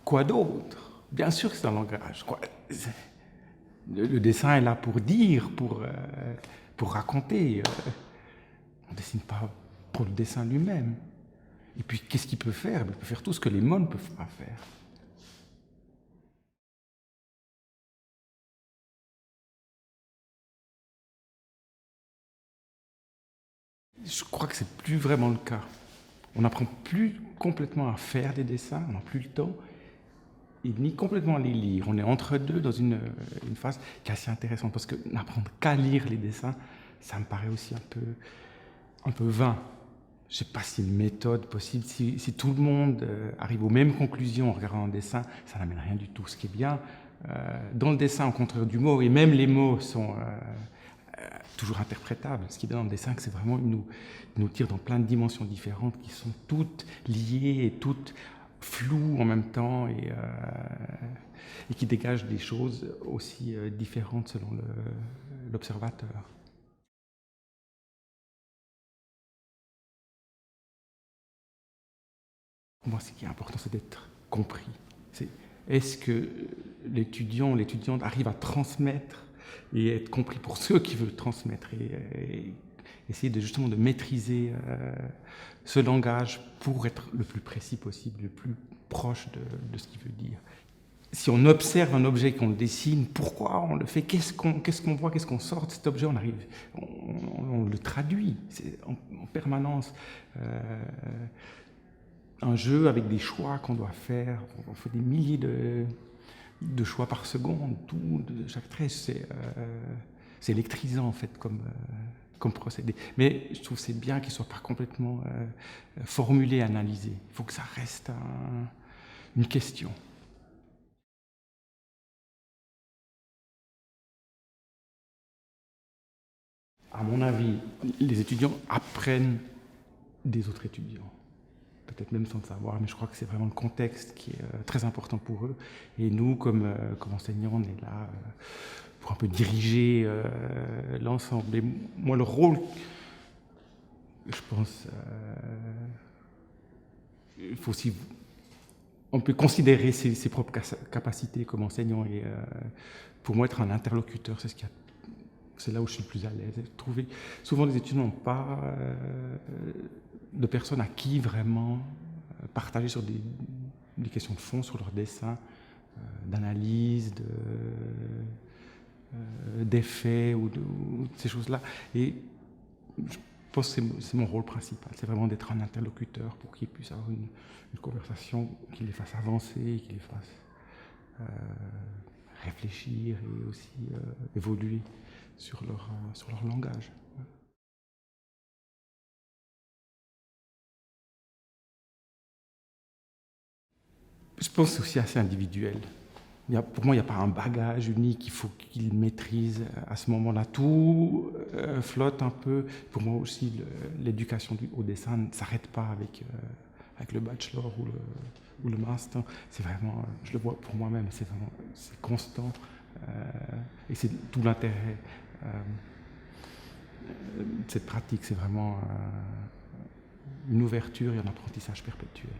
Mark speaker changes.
Speaker 1: Quoi d'autre? Bien sûr que c'est un langage. Le dessin est là pour dire, pour raconter. On ne dessine pas pour le dessin lui-même. Et puis, qu'est-ce qu'il peut faire? Il peut faire tout ce que les mots ne peuvent pas faire. Je crois que c'est plus vraiment le cas. On n'apprend plus complètement à faire des dessins, on n'a plus le temps, et ni complètement à les lire. On est entre deux dans une phase qui est assez intéressante, parce que n'apprendre qu'à lire les dessins, ça me paraît aussi un peu vain. Je ne sais pas si une méthode possible, si tout le monde arrive aux mêmes conclusions en regardant un dessin, ça n'amène rien du tout. Ce qui est bien, dans le dessin, au contraire du mot, et même les mots sont toujours interprétables. Ce qui est bien dans le dessin, c'est vraiment il nous tire dans plein de dimensions différentes qui sont toutes liées et toutes floues en même temps et qui dégagent des choses aussi différentes selon l'observateur. Pour moi, ce qui est important, c'est d'être compris. Est-ce que l'étudiante arrive à transmettre et être compris pour ceux qui veulent transmettre et essayer justement de maîtriser ce langage pour être le plus précis possible, le plus proche de ce qu'il veut dire. Si on observe un objet, qu'on le dessine, pourquoi on le fait? Qu'est-ce qu'on voit? Qu'est-ce qu'on sort de cet objet? On le traduit en permanence. Un jeu avec des choix qu'on doit faire. On fait des milliers de choix par seconde. Chaque trait, c'est électrisant en fait comme procédé. Mais je trouve que c'est bien qu'il ne soit pas complètement formulé, analysé. Il faut que ça reste une question. À mon avis, les étudiants apprennent des autres étudiants. Peut-être même sans le savoir, mais je crois que c'est vraiment le contexte qui est très important pour eux. Et nous, comme enseignants, on est là pour un peu diriger l'ensemble. Et moi, le rôle, je pense, il faut aussi... On peut considérer ses propres capacités comme enseignant. Et pour moi, être un interlocuteur, c'est là où je suis le plus à l'aise. Souvent, les étudiants n'ont pas de personnes à qui vraiment partager sur des questions de fond, sur leur dessin, d'analyse, d'effets ou de ces choses-là. Et je pense que c'est mon rôle principal, c'est vraiment d'être un interlocuteur pour qu'ils puissent avoir une conversation qui les fasse avancer, qui les fasse réfléchir et aussi évoluer sur leur langage. Je pense que c'est aussi assez individuel. Pour moi, il n'y a pas un bagage unique, il faut qu'il maîtrise à ce moment-là. Tout flotte un peu. Pour moi aussi, l'éducation au dessin ne s'arrête pas avec le bachelor ou le master. C'est vraiment, je le vois pour moi-même, c'est constant. Et c'est tout l'intérêt de cette pratique. C'est vraiment une ouverture et un apprentissage perpétuel.